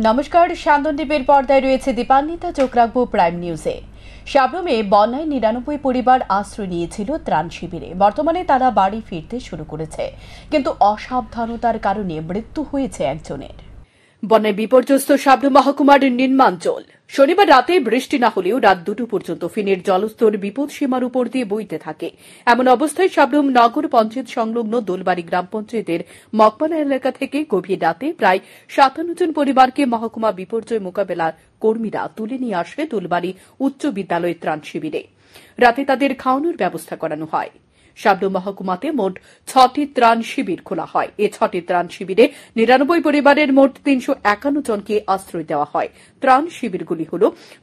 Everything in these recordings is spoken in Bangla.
নমস্কার, শান্তনদ্বীপের পর্দায় রয়েছে দীপান্বিতা। চোখ রাখবো প্রাইম নিউজে। শাবরুমে বন্যায় ৯৯ পরিবার আশ্রয় নিয়েছিল ত্রাণ শিবিরে। বর্তমানে তারা বাড়ি ফিরতে শুরু করেছে, কিন্তু অসাবধানতার কারণে মৃত্যু হয়েছে একজনের। বন্যায় বিপর্যস্ত শাবরুম মহকুমার নিম্নাঞ্চল। শনিবার রাতে বৃষ্টি না হলেও রাত ২টো পর্যন্ত ফেনীর জলস্তর বিপদসীমার উপর দিয়ে বইতে থাকে। এমন অবস্থায় শাবরুম নগর পঞ্চায়েত সংলগ্ন দোলবাড়ি গ্রাম পঞ্চায়েতের মকপালা এলাকা থেকে গভীর রাতে প্রায় ৫৭ জন পরিবারকে মহকুমা বিপর্যয় মোকাবেলার কর্মীরা তুলে নিয়ে আসে দোলবাড়ি উচ্চ বিদ্যালয়ের ত্রাণ শিবিরে। রাতে তাদের খাওয়ানোর ব্যবস্থা করানো হয়। শাবরুম মহকুমাতে মোট ৬টি ত্রাণ শিবির খোলা হয়। এই ৬টি ত্রাণ শিবিরে ৯৯ পরিবারের মোট ৩৫১ জনকে আশ্রয় দেওয়া হয়। ত্রাণ শিবিরগুলি হল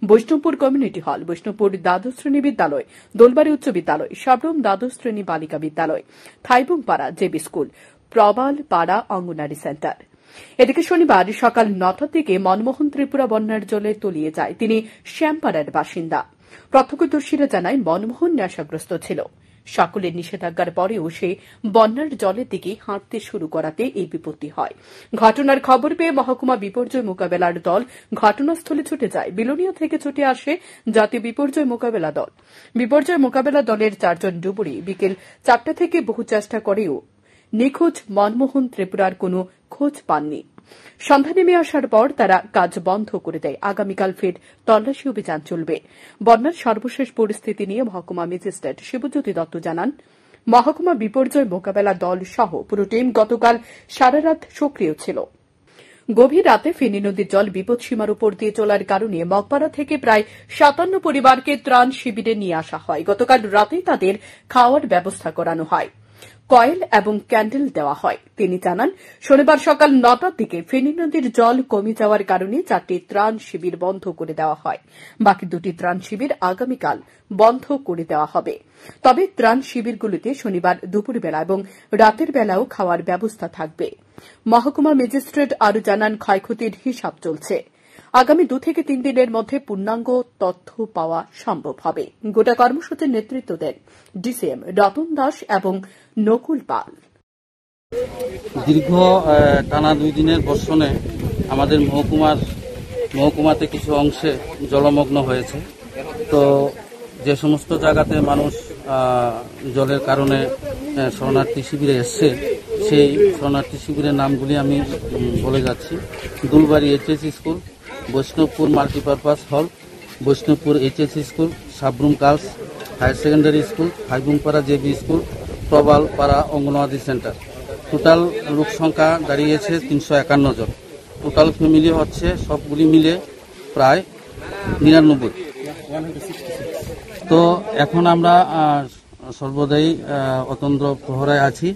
বৈষ্ণবপুর কমিউনিটি হল, বৈষ্ণবপুর দ্বাদশ শ্রেণী বিদ্যালয়, দোলবাড়ি উচ্চ বিদ্যালয়, শাবরুম দ্বাদশ শ্রেণী বালিকা বিদ্যালয়, থাইবুংপাড়া জেবি স্কুল, প্রবালপাড়া অঙ্গনারী সেন্টার। এদিকে শনিবার সকাল ৯টার দিকে মনমোহন ত্রিপুরা বন্যার জলে তলিয়ে যায়। তিনি শ্যামপাড়ার বাসিন্দা। প্রত্যক্ষদর্শীরা জানায় মনমোহন নেশাগ্রস্ত ছিল। সকলের নিষেধাজ্ঞার পরেও সে বন্যার জলের দিকে হাঁটতে শুরু করাতে এই বিপত্তি হয়। ঘটনার খবর পেয়ে মহকুমা বিপর্যয় মোকাবেলার দল ঘটনাস্থলে ছুটে যায়। বিলোনিয়া থেকে ছুটে আসে জাতীয় বিপর্যয় মোকাবেলা দল। বিপর্যয় মোকাবেলা দলের ৪ জন ডুবুরি বিকেল ৪টা থেকে বহু চেষ্টা করেও নিখোঁজ মনমোহন ত্রিপুরার কোনো খোঁজ পাননি। সন্ধ্যা নেমে আসার পর তারা কাজ বন্ধ করে দেয়। আগামীকাল ফের তল্লাশি অভিযান চলবে। বন্যার সর্বশেষ পরিস্থিতি নিয়ে মহকুমা ম্যাজিস্ট্রেট শিবজ্যোতি দত্ত জানান, মহকুমা বিপর্যয় মোকাবেলা দল সহ পুরো টিম গতকাল সারা রাত সক্রিয় ছিল। গভীর রাতে ফেনী নদীর জল বিপদসীমার উপর দিয়ে চলার কারণে মগপাড়া থেকে প্রায় ৫৭ পরিবারকে ত্রাণ শিবিরে নিয়ে আসা হয়। গতকাল রাতেই তাদের খাওয়ার ব্যবস্থা করানো হয়, কয়েল এবং ক্যান্ডেল দেওয়া হয়। তিনি জানান, শনিবার সকাল ৯টার দিকে ফেনী নদীর জল কমে যাওয়ার কারণে ৪টি ত্রাণ শিবির বন্ধ করে দেওয়া হয়। বাকি ২টি ত্রাণ শিবির আগামীকাল বন্ধ করে দেওয়া হবে। তবে ত্রাণ শিবিরগুলিতে শনিবার দুপুরবেলা এবং রাতের বেলাও খাওয়ার ব্যবস্থা থাকবে। মহকুমা ম্যাজিস্ট্রেট আরও জানান, ক্ষয়ক্ষতির হিসাব চলছে। আগামী ২ থেকে ৩ দিনের মধ্যে পূর্ণাঙ্গ তথ্য পাওয়া সম্ভব হবে। গোটা কর্মসূচির নেতৃত্ব দেন ডিসিএম রতন দাস এবং নকুল পাল। দীর্ঘ টানা ২ দিনের বর্ষণে আমাদের মহকুমাতে কিছু অংশে জলমগ্ন হয়েছে। তো যে সমস্ত জায়গাতে মানুষ জলের কারণে শরণার্থী শিবিরে এসছে, সেই শরণার্থী শিবিরের নামগুলি আমি বলে যাচ্ছি। Dulbari HS school, Baishnabpur multipurpose hall, Baishnabpur HS school, Sabroom girls higher secondary school, Thaibungpara JB school, Prabalpara anganwadi centre. Total লোক সংখ্যা দাঁড়িয়েছে ৩৫১ জন। টোটাল ফ্যামিলি হচ্ছে সবগুলি মিলে প্রায় ৯৯। তো এখন আমরা সর্বদাই অতন্দ্র প্রহরায় আছি।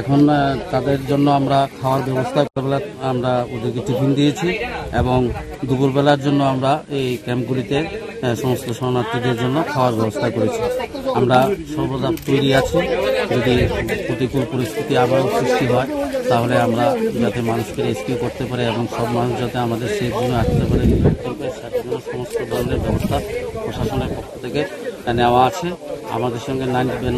এখন তাদের জন্য আমরা খাওয়ার ব্যবস্থা আমরা ওদেরকে টিফিন দিয়েছি এবং দুপুরবেলার জন্য আমরা এই ক্যাম্পগুলিতে সমস্ত শরণার্থীদের জন্য খাওয়ার ব্যবস্থা করেছি। আমরা সর্বদা তৈরি আছি, যদি প্রতিকূল পরিস্থিতি আবারও সৃষ্টি হয় তাহলে আমরা যাতে মানুষকে রেস্কিউ করতে পারি এবং সব মানুষ যাতে আমাদের সেফ জোনে আসতে পারে সেটার জন্য সমস্ত ধরনের ব্যবস্থা প্রশাসনের পক্ষ থেকে নেওয়া আছে। আমাদের সঙ্গে 9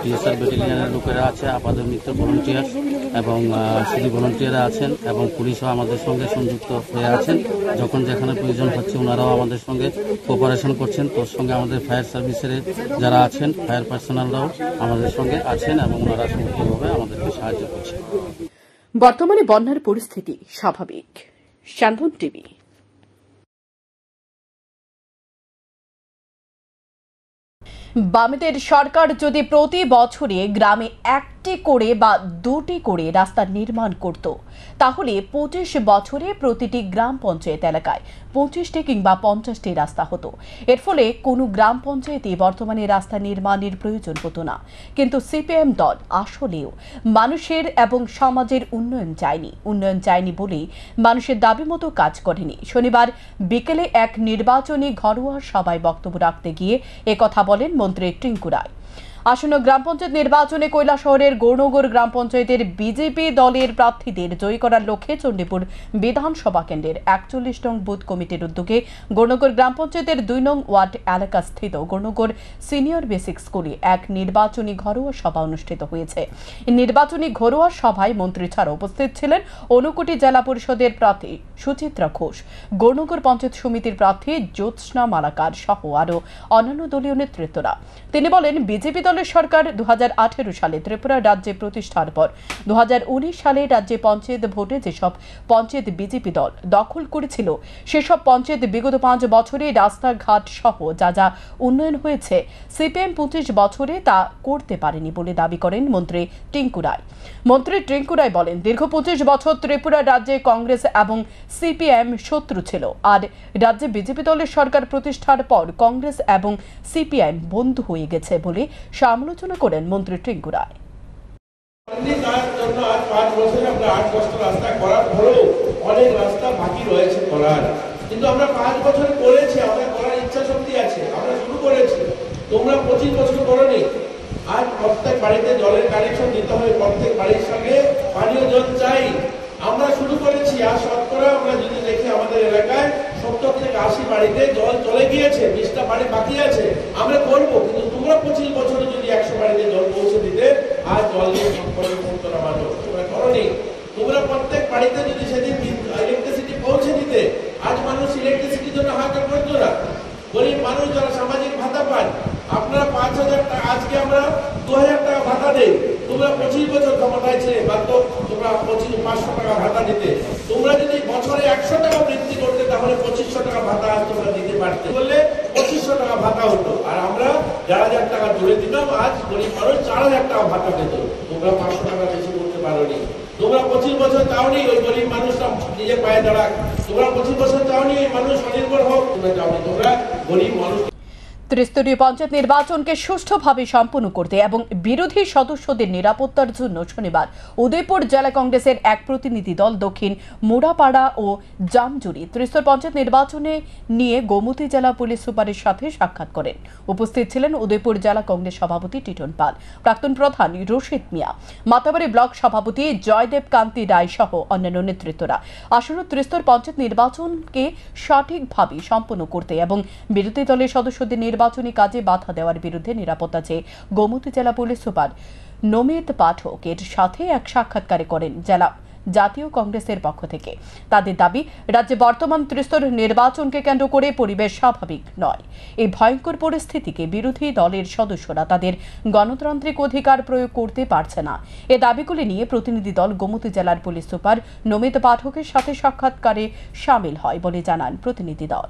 টিএসআর ব্যাটালিয়নের লোকেরা আছে, আপাতত মিত্র ভলান্টিয়ার এবং সিডি ভলান্টিয়াররা আছেন এবং পুলিশও আমাদের সঙ্গে সংযুক্ত হয়ে আছেন। যখন যেখানে প্রয়োজন হচ্ছে ওনারাও আমাদের সঙ্গে কোঅপারেশন করছেন। তোর সঙ্গে আমাদের ফায়ার সার্ভিসের যারা আছেন, ফায়ার পার্সোনালরাও আমাদের সঙ্গে আছেন এবং ওনারা সম্পূর্ণভাবে আমাদেরকে সাহায্য করছেন। বর্তমানে বন্যার পরিস্থিতি স্বাভাবিক। শান্তন টিভি। বামেদের সরকার যদি প্রতি বছরে গ্রামে 1টি করে বা 2টি করে রাস্তা নির্মাণ করত, তাহলে 25 বছরে প্রতিটি গ্রাম পঞ্চায়েত এলাকায় 25টি কিংবা 50টি রাস্তা হতো। এর ফলে কোনো গ্রাম পঞ্চায়েতে বর্তমানে রাস্তা নির্মাণের প্রয়োজন হতো না। কিন্তু সিপিএম দল আসলেও মানুষের এবং সমাজের উন্নয়ন চায়নি বলেই মানুষের দাবি মতো কাজ করেনি। শনিবার বিকেলে এক নির্বাচনী ঘরোয়া সভায় বক্তব্য রাখতে গিয়ে একথা বলেন মন্ত্রী টিঙ্কু রায়। আসন্ন গ্রাম পঞ্চায়েত নির্বাচনে কৈলাসহরের গৌরনগর গ্রাম পঞ্চায়েতের বিজেপি দলের প্রার্থীদের জয়ী করার লক্ষ্যে চণ্ডীপুর বিধানসভা কেন্দ্রের 41 নং বুথ কমিটির উদ্যোগে গৌরনগর গ্রাম পঞ্চায়েতের 2 নং ওয়ার্ড এলাকাস্থিত গৌরনগর সিনিয়র বেসিক স্কুলে এক নির্বাচনী ঘরোয়া সভা অনুষ্ঠিত হয়েছে। এই নির্বাচনী ঘরোয়া সভায় মন্ত্রী ছাড়া উপস্থিত ছিলেন ঊনকোটি জেলা পরিষদের প্রার্থী সুচিত্রা ঘোষ, গৌরনগর পঞ্চায়েত সমিতির প্রার্থী জ্যোৎস্না মালাকার সহ আরও অন্যান্য দলীয় নেতৃত্বরা। তিনি বলেন, বিজেপি দলের সরকার 2018 সালে ত্রিপুরা রাজ্যে প্রতিষ্ঠার পর 2019 সালে রাজ্যে পঞ্চায়েত ভোটে যেসব পঞ্চায়েত বিজেপি দল দখল করেছিল সেসব পঞ্চায়েত বিগত 5 বছরে রাস্তাঘাট সহ যা যা উন্নয়ন হয়েছে সিপিএম 25 বছরে তা করতে পারেনি বলে দাবি করেন মন্ত্রী টিঙ্কু রায়। মন্ত্রী টিঙ্কু রায় বলেন, দীর্ঘ 25 বছর ত্রিপুরা রাজ্যে কংগ্রেস এবং সিপিএম শত্রু ছিল, আর রাজ্যে বিজেপি দলের সরকার প্রতিষ্ঠার পর কংগ্রেস এবং সিপিএম বন্ধু হয়ে গেছে বলে সমালোচনা করেন মন্ত্রী টিঙ্কু রায়। অনেক রাস্তা বাকি রয়েছে করার, কিন্তু আমরা 5 বছর করেছি, আমাদের করার ইচ্ছা শক্তি আছে, আমরা শুরু করেছি। তোমরা 25 বছর করোনি। আজ প্রত্যেক বাড়িতে জলের কানেকশন দিতে হবে, প্রত্যেক বাড়ির সঙ্গে পানীয় জল চাই। আমরা শুরু করেছি, আর শতকরা আমরা যদি দেখি আমাদের এলাকায় 70 থেকে 80 বাড়িতে জল চলে গিয়েছে, 20টা বাড়ি বাকি আছে। আমরা করবো, কিন্তু তোমরা 25 বছরে যদি 100 বাড়িতে জল পৌঁছে দিতে, আজ জল নিয়ে সম্পর্ক তোমরা মানুষ তোমরা করোনি। তোমরা প্রত্যেক বাড়িতে যদি সেদিন ইলেকট্রিসিটি পৌঁছে দিতে, আজ মানুষ ইলেকট্রিসিটির জন্য হাহাকার করতো না। গরিব মানুষ যারা সামাজিক ভাতা পান, আপনারা 5000 টাকা, আজকে আমরা 2000 টাকা ভাতা দেই। তোমরা 25 বছর ক্ষমতায় ছিলে, বাধ্য তোমরা 500 টাকা ভাতা দিতে। তোমরা যদি বছরে 100 টাকা বৃদ্ধি করতে, তাহলে 2500 টাকা ভাতা আজ তোমরা দিতে পারতে, বললে 2500 টাকা ভাতা হতো। আর আমরা 4000 টাকা জুড়ে দিতাম, আজ গরিব মানুষ 4000 টাকা ভাতা পেত। তোমরা 500 টাকা বেশি করতে পারোনি। তোমরা 25 বছর চাওনি ওই গরিব মানুষটা নিজে পায়ে দাঁড়াক। তোমরা 25 বছর চাওনি ওই মানুষ স্বনির্ভর হোক। তোমরা চাওনি, তোমরা গরিব মানুষ। ত্রিস্তরীয় পঞ্চায়েত নির্বাচনকে সুষ্ঠুভাবে সম্পন্ন করতে এবং বিরোধী সদস্যদের নিরাপত্তার জন্য শনিবার উদয়পুর জেলা কংগ্রেসের এক প্রতিনিধি দল দক্ষিণ মুড়াপাড়া ও জামজুরি ত্রিস্তর পঞ্চায়েত নির্বাচনে নিয়ে গোমতী জেলা পুলিশ সুপারের সাথে সাক্ষাৎ করেন। উপস্থিত ছিলেন উদয়পুর জেলা কংগ্রেস সভাপতি টিটন পাল, প্রাক্তন প্রধান রশিদ মিয়া, মাতাবাড়ি ব্লক সভাপতি জয়দেব কান্তি রায় সহ অন্যান্য নেতৃত্বরা। আসন্ন ত্রিস্তর পঞ্চায়েত নির্বাচনকে সঠিকভাবে সম্পন্ন করতে এবং বিরোধী দলের সদস্যদের নির্বাচনী কাজে বাধা দেওয়ার বিরুদ্ধে নিরাপত্তা চেয়ে গোমতী জেলা পুলিশ সুপার নমিত পাঠক এর সাথে এক সাক্ষাৎকারে করেন জেলা জাতীয় কংগ্রেসের পক্ষ থেকে। তাদের দাবি, রাজ্যে বর্তমান ত্রিস্তর নির্বাচনকে কেন্দ্র করে পরিবেশ স্বাভাবিক নয়। এই ভয়ঙ্কর পরিস্থিতিকে বিরোধী দলের সদস্যরা তাদের গণতান্ত্রিক অধিকার প্রয়োগ করতে পারছে না। এ দাবিগুলি নিয়ে প্রতিনিধি দল গোমতী জেলার পুলিশ সুপার নমিত পাঠকের সাথে সাক্ষাৎকারে সামিল হয় বলে জানান প্রতিনিধি দল।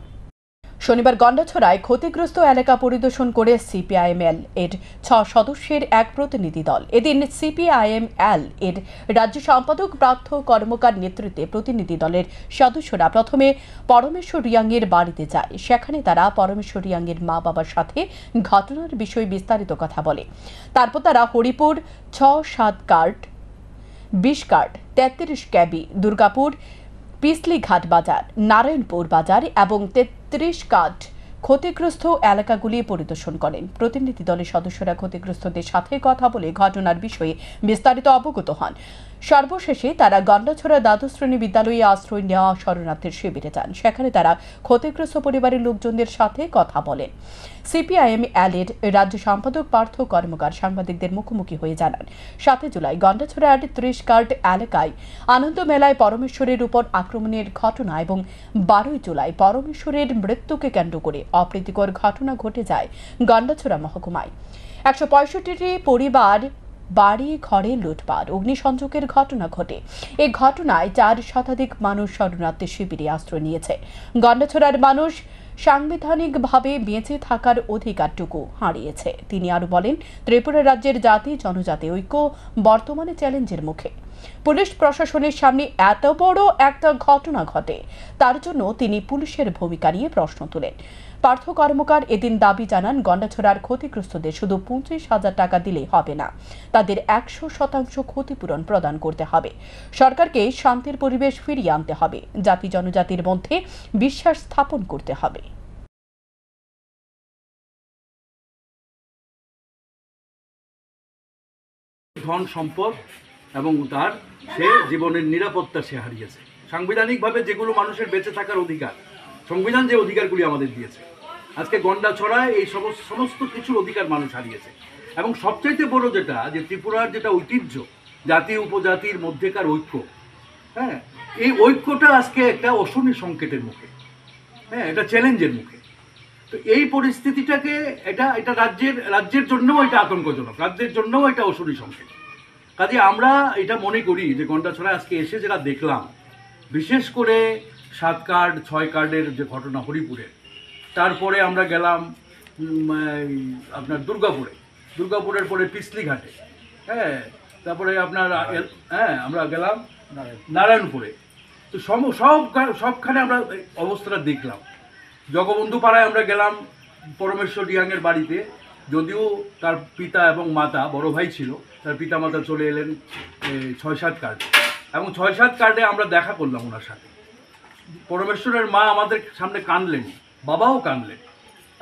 শনিবার গন্ডাছড়ায় ক্ষতিগ্রস্ত এলাকা পরিদর্শন করে সিপিআইএমএল এর 6 সদস্যের এক প্রতিনিধি দল। এদিন সিপিআইএমএল এর রাজ্য সম্পাদক পার্থ কর্মকার নেতৃত্বে প্রতিনিধি দলের সদস্যরা প্রথমে পরমেশ্বর রিয়াংয়ের বাড়িতে যায়। সেখানে তারা পরমেশ্বর রিয়াংয়ের মা বাবার সাথে ঘটনার বিষয়ে বিস্তারিত কথা বলে। তারপর তারা হরিপুর 6-7 কার্ড, 20 কার্ড, 33 ক্যাবি, দুর্গাপুর পিসলিঘাট বাজার, নারায়ণপুর বাজার এবং 33 কাঠ ক্ষতিগ্রস্ত এলাকাগুলি পরিদর্শন করেন। প্রতিনিধি দলের সদস্যরা ক্ষতিগ্রস্তদের সাথে কথা বলে ঘটনার বিষয়ে বিস্তারিত অবগত হন। সর্বশেষে তারা গন্ডাছড়া দ্বাদশ শ্রেণী বিদ্যালয়ে আশ্রয় নেওয়া শরণার্থীর শিবিরে যান। সেখানে তারা ক্ষতিগ্রস্ত পরিবারের লোকজনদের সাথে কথা বলেন। সিপিআইএমএল এর রাজ্য সম্পাদক পার্থ কর্মকার সাংবাদিকদের মুখোমুখি হয়ে জানান, 7 জুলাই গন্ডাছড়ার 30 কার্ড এলাকায় আনন্দ মেলায় পরমেশ্বরের উপর আক্রমণের ঘটনা এবং 12 জুলাই পরমেশ্বরের মৃত্যুকে কেন্দ্র করে অপ্রীতিকর ঘটনা ঘটে যায় গন্ডাছড়া মহকুমায়। 165টি পরিবার বাড়ি ঘরে লুটপাট, অগ্নিসংযোগের ঘটনা ঘটে। এই ঘটনায় 4 শতাধিক মানুষ শরণার্থী শিবিরে আশ্রয় নিয়েছে। গন্ডাছড়ার মানুষ সাংবিধানিকভাবে বেঁচে থাকার অধিকারটুকু হারিয়েছে। তিনি আরো বলেন, ত্রিপুরা রাজ্যের জাতি জনজাতি ঐক্য বর্তমানে চ্যালেঞ্জের মুখে। পুলিশ প্রশাসনের সামনে এত বড় একটা ঘটনা ঘটে, তার জন্য তিনি পুলিশের ভূমিকা নিয়ে প্রশ্ন তোলেন। পার্থ কর্মকার এদিন দাবি জানান, গন্ডাছড়ার ক্ষতিগ্রস্তদের শুধু 25,000 টাকা দিলেই হবে না, তাদের 100% ক্ষতিপূরণ প্রদান করতে হবে। সরকারকে শান্তির পরিবেশ ফিরিয়ে আনতে হবে, জাতি জনজাতির মধ্যে বিশ্বাস স্থাপন করতে হবে। ধন সম্পদ এবং তার সে জীবনের নিরাপত্তা সে হারিয়েছে। সাংবিধানিকভাবে যেগুলো মানুষের বেঁচে থাকার অধিকার, সংবিধান যে অধিকারগুলি আমাদের দিয়েছে, আজকে গন্ডাছড়ায় এই সমস্ত কিছুর অধিকার মানুষ হারিয়েছে। এবং সবচাইতে বড় যেটা, যে ত্রিপুরার যেটা ঐতিহ্য, জাতি উপজাতির মধ্যেকার ঐক্য, হ্যাঁ, এই ঐক্যটা আজকে একটা অশনি সংকেতের মুখে, হ্যাঁ, এটা চ্যালেঞ্জের মুখে। তো এই পরিস্থিতিটাকে এটা রাজ্যের জন্যও এটা আতঙ্কজনক, রাজ্যের জন্যও এটা অশনি সংকেত। কাজে আমরা এটা মনে করি যে গন্ডাছড়ায় আজকে এসে যেটা দেখলাম, বিশেষ করে 7 কার্ড 6 কার্ডের যে ঘটনা হরিপুরে, তারপরে আমরা গেলাম আপনার দুর্গাপুরের পরে পিছলিঘাটে, হ্যাঁ, তারপরে আপনার আমরা গেলাম নারায়ণপুরে। তো সবখানে আমরা অবস্থাটা দেখলাম। জগবন্ধু পাড়ায় আমরা গেলাম পরমেশ্বর ডিয়াংয়ের বাড়িতে, যদিও তার পিতা এবং মাতা, বড় ভাই ছিল, তার পিতা মাতা চলে এলেন 6-7 কার্ডে, এবং 6-7 কার্ডে আমরা দেখা করলাম ওনার সাথে। পরমেশ্বরের মা আমাদের সামনে কাঁদলেন, বাবাও কাঁদলেন,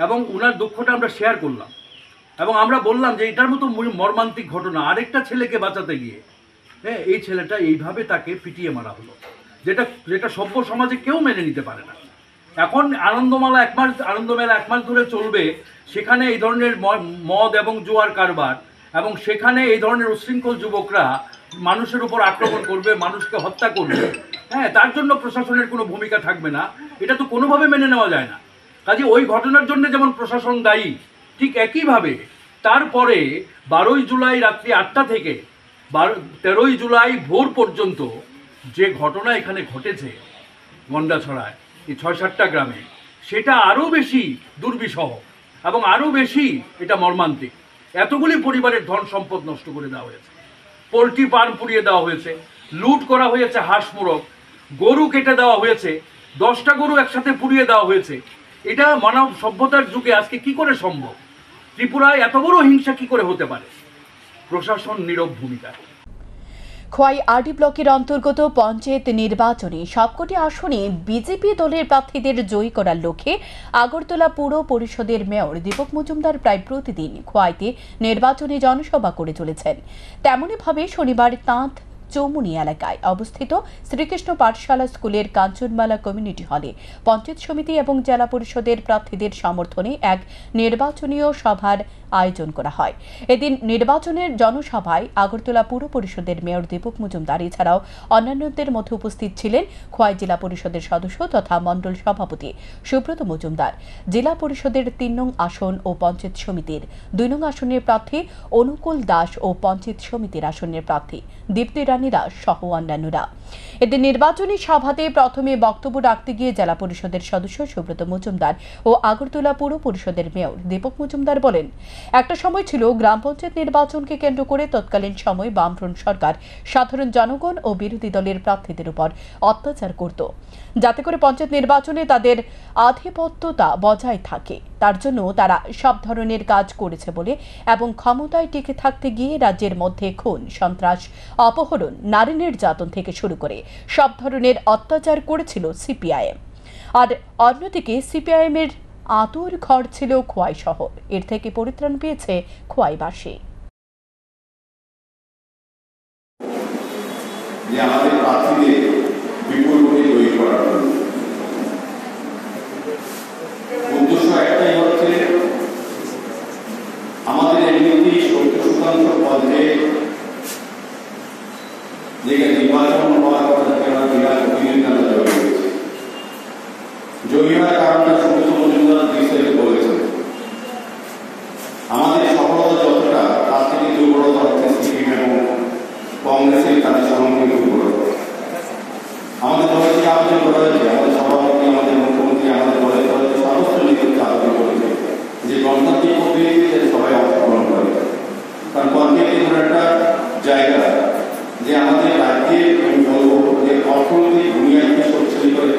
এবং ওনার দুঃখটা আমরা শেয়ার করলাম। এবং আমরা বললাম যে এটার মতো মর্মান্তিক ঘটনা আরেকটা ছেলেকে বাঁচাতে গিয়ে, হ্যাঁ, এই ছেলেটা এইভাবে তাকে পিটিয়ে মারা হলো, যেটা সভ্য সমাজে কেউ মেনে নিতে পারে না। এখন আনন্দমেলা 1 মাস ধরে চলবে, সেখানে এই ধরনের মদ এবং জুয়ার কারবার, এবং সেখানে এই ধরনের উচ্ছৃঙ্খল যুবকরা মানুষের উপর আক্রমণ করবে, মানুষকে হত্যা করবে, হ্যাঁ, তার জন্য প্রশাসনের কোনো ভূমিকা থাকবে না, এটা তো কোনোভাবে মেনে নেওয়া যায় না। কাজে ওই ঘটনার জন্য যেমন প্রশাসন দায়ী, ঠিক একইভাবে তারপরে 12ই জুলাই রাত্রি 8টা থেকে 13ই জুলাই ভোর পর্যন্ত যে ঘটনা এখানে ঘটেছে গন্ডাছড়ায়, এই 6-7টা গ্রামে, সেটা আরও বেশি দুর্বিষহ এবং আরও বেশি এটা মর্মান্তিক। এতগুলি পরিবারের ধন সম্পদ নষ্ট করে দেওয়া হয়েছে, পোলট্রি ফার্ম পুড়িয়ে দেওয়া হয়েছে, লুট করা হয়েছে, হাঁস মোরগ, গরু কেটে দেওয়া হয়েছে, 10টা গরু একসাথে পুড়িয়ে দেওয়া হয়েছে। এটা মানব সভ্যতার যুগে আজকে কি করে সম্ভব? ত্রিপুরায় এত বড় হিংসা কি করে হতে পারে? প্রশাসন নীরব ভূমিকা। খোয়াই আরডি ব্লকের অন্তর্গত পঞ্চায়েত নির্বাচনে সবকটি আসনে বিজেপি দলের প্রার্থীদের জয়ী করার লক্ষ্যে আগরতলা পুর পরিষদের মেয়র দীপক মজুমদার প্রায় প্রতিদিন খোয়াইতে নির্বাচনী জনসভা করে চলেছেন। তেমনিভাবে শনিবার তাঁত চৌমুনি এলাকায় অবস্থিত শ্রীকৃষ্ণ পাঠশালা স্কুলের কাঞ্চনমালা কমিউনিটি হলে পঞ্চায়েত সমিতি এবং জেলা পরিষদের প্রার্থীদের সমর্থনে এক নির্বাচনীয় সভার আয়োজন করা হয়। এদিন নির্বাচনের জনসভায় আগরতলা পুর পরিষদের মেয়র দীপক মজুমদার এছাড়াও অন্যান্যদের মধ্যে উপস্থিত ছিলেন খোয়াই জেলা পরিষদের সদস্য তথা মণ্ডল সভাপতি সুব্রত মজুমদার, জেলা পরিষদের 3 নং আসন ও পঞ্চায়েত সমিতির 2 নং আসনের প্রার্থী অনুকূল দাস ও পঞ্চায়েত সমিতির আসনের প্রার্থী দীপ্তি রানী দাস সহ অন্যান্যরা। এদিন নির্বাচনী সভাতে প্রথমে বক্তব্য রাখতে গিয়ে জেলা পরিষদের সদস্য সুব্রত মজুমদার ও আগরতলা পুর পরিষদের মেয়র দীপক মজুমদার বলেন, একটা সময় ছিল গ্রাম পঞ্চায়েত নির্বাচনকে কেন্দ্র করে তৎকালীন সময় বামফ্রন্ট সরকার সাধারণ জনগণ ও বিরোধী দলের প্রার্থীদের উপর অত্যাচার করত, যাতে করে পঞ্চায়েত নির্বাচনে তাদের আধিপত্যতা বজায় থাকে। তার জন্য তারা সব ধরনের কাজ করেছে বলে এবং ক্ষমতায় টিকে থাকতে গিয়ে রাজ্যের মধ্যে খুন, সন্ত্রাস, অপহরণ, নারী নির্যাতন থেকে শুরু করে সব ধরনের অত্যাচার করেছিল সিপিআইএম। আর অন্যদিকে সিপিআইএম এর আতুর ঘর ছিল খোয়াই শহর। এর থেকে পরিত্রাণ পেয়েছে খোয়াইবাসী। আমাদের প্রার্থীদের বিপুল ভোটে জয়ী করার উদ্দেশ্য একটাই হচ্ছে, আমাদের এমনিতেই 70% পদে যেখানে নির্বাচন হওয়ার কথা সেখানে বিরাট প্রতিনিধিত্ব জয়ী হয়েছে। জয়ী হওয়ার কারণটা সুব্রত মজুমদার বলেছেন, আমাদের সফলতা যতটা তার থেকে দুর্বলতা হচ্ছে সিপিএম এবং কংগ্রেসের তাদের সহমতি দুর্বলতা। আমাদের দলের থেকে আবেদন করা হয়েছে, আমাদের সভাপতি, আমাদের মুখ্যমন্ত্রী, আমাদের দলের সমস্ত নেতৃত্ব আবেদন করেছে যে গণতান্ত্রিক পদ্ধতিতে সবাই অংশগ্রহণ করে। কারণ পঞ্চায়েত এমন একটা জায়গা যে আমাদের রাজ্যের, আমি বলবো যে অর্থনৈতিক বুনিয়াদকে শক্তিশালী করে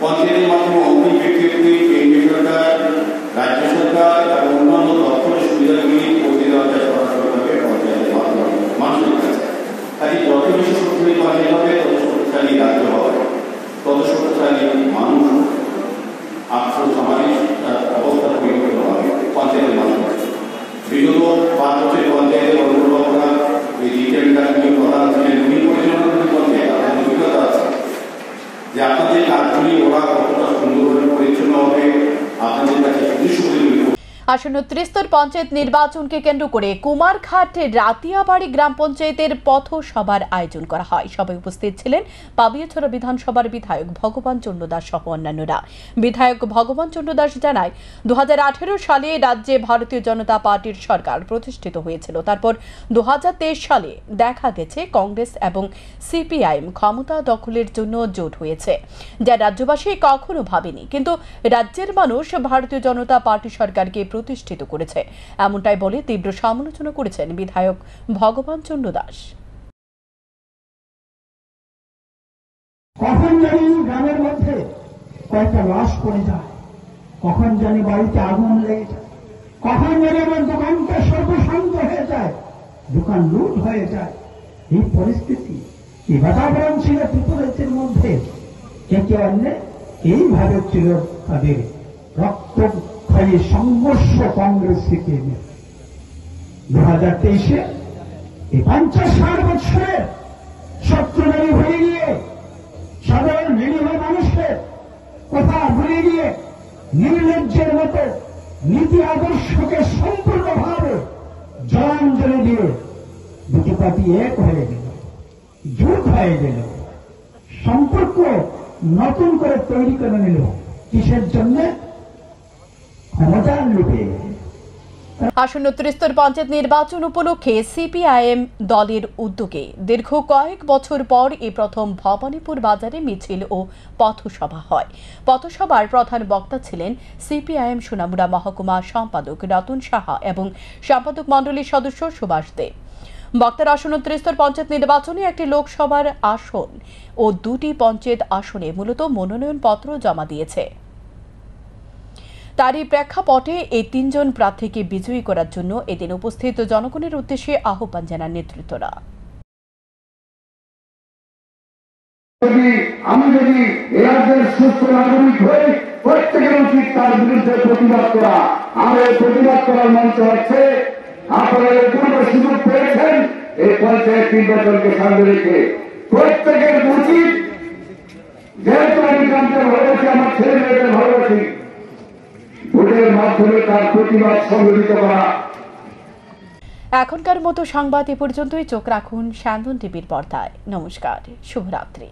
পঞ্চায়েতের মাধ্যমে অগ্নি ব্যক্তি, কেন্দ্রীয় সরকার, রাজ্য সরকার এবং অন্যান্য দপ্তরের সুবিধাগুলি পৌঁছে দেওয়া যায় সরাসরিভাবে পঞ্চায়েতের মাধ্যমে মানুষের কাছে। তাই যত বেশি শক্তিশালী পঞ্চায়েত হবে তত শক্তিশালী রাজ্য হবে, তত শক্তিশালী মানুষ আর্থসামাজিক অবস্থা পরিবর্তন হবে পঞ্চায়েতের মাধ্যমে। বিগত 5 বছর পঞ্চায়েতের অনুভব করা আপনাদের কাজগুলি ওরা কতটা সুন্দরভাবে পরিচ্ছন্ন হবে আপনাদের কাছে সুদৃশ্যভাবে আসন্ন ত্রিস্তর পঞ্চায়েত নির্বাচনকে কেন্দ্র করে কুমারঘাট রাতিয়াবাড়ি গ্রাম পঞ্চায়েতের পথসভার আয়োজন করা হয়। সবাই উপস্থিত ছিলেন পাবিয়াছড়া বিধানসভার বিধায়ক ভগবান চন্দ্র দাস সহ অন্যান্যরা। বিধায়ক ভগবান চন্দ্র দাস জানায়, 2018 সালে রাজ্যে ভারতীয় জনতা পার্টির সরকার প্রতিষ্ঠিত হয়েছিল। তারপর 2023 সালে দেখা গেছে কংগ্রেস এবং সিপিআইএম ক্ষমতা দখলের জন্য জোট হয়েছে, যা রাজ্যবাসী কখনো ভাবেনি। কিন্তু রাজ্যের মানুষ ভারতীয় জনতা পার্টি সরকারকে প্রতিষ্ঠিত করেছে, এমনটাই বলে তীব্র সমালোচনা করেছেন বিধায়ক ভগবান চন্দ্র দাস। কখন জানি গ্রামের মধ্যে কয়েকটা লাশ পড়ে যায়, কখন জানি বাড়িতে আগুন লেগে যায়, কখন জানি আমার দোকানটা সর্বশান্ত হয়ে যায়, দোকান লুট হয়ে যায়। এই পরিস্থিতি, এই বাতাবরণ ছিল ত্রিপুরাজ্যের মধ্যে। একে অন্য এইভাবে ছিল তাদের রক্তক্ষয়ী সংঘর্ষ কংগ্রেস সিপিএম। 2023-এ এই 50-60 বছরের শত্রুতারি হয়ে গিয়ে সাধারণ নিরীহ মানুষের কথা ভুলে গিয়ে নির্লজ্জের মতো নীতি আদর্শকে সম্পূর্ণভাবে জলাঞ্জলি দিয়ে দুটি পার্টি এক হয়ে গেল, জোট হয়ে গেল, সম্পর্ক নতুন করে তৈরি করে নিল। কিসের জন্য? ক্ষমতার লোভে। আসন্ন ত্রিস্তর পঞ্চায়েত নির্বাচন উপলক্ষে সিপিআইএম দলের উদ্যোগে দীর্ঘ কয়েক বছর পর এই প্রথম ভবানীপুর বাজারে মিছিল ও পথসভা হয়। পথসভার প্রধান বক্তা ছিলেন সিপিআইএম সোনামুড়া মহকুমা সম্পাদক রতন সাহা এবং সম্পাদক মণ্ডলীর সদস্য সুভাষ দেব। বক্তার আসন্ন ত্রিস্তর পঞ্চায়েত নির্বাচনে একটি লোকসভার আসন ও দুটি পঞ্চায়েত আসনে মূলত মনোনয়নপত্র জমা দিয়েছে। তারই প্রেক্ষাপটে এই 3 জন প্রার্থীকে বিজয়ী করার জন্য এদিন উপস্থিত জনগণের উদ্দেশ্যে আহ্বান জানান নেতৃত্বরা। আমি যদি রাজ্যের সুস্থ নাগরিক হই, প্রত্যেকের উচিত তার বিরুদ্ধে প্রতিবাদ করা। আর এই প্রতিবাদ করার মঞ্চ হচ্ছে, আপনারা এর পূর্বে সুযোগ পেয়েছেন এই পঞ্চায়েত নির্বাচনকে সামনে রেখে প্রত্যেকের উচিত, যেহেতু আমি গ্রামকে ভালোবাসি, আমার ছেলে মেয়েদের ভালোবাসি, ভোটের মাধ্যমে তার প্রতিবাদ সংগঠিত করা। এখনকার মতো সংবাদ এ পর্যন্তই। চোখ রাখুন স্যান্দন টিভির পর্দায়। নমস্কার, শুভরাত্রি।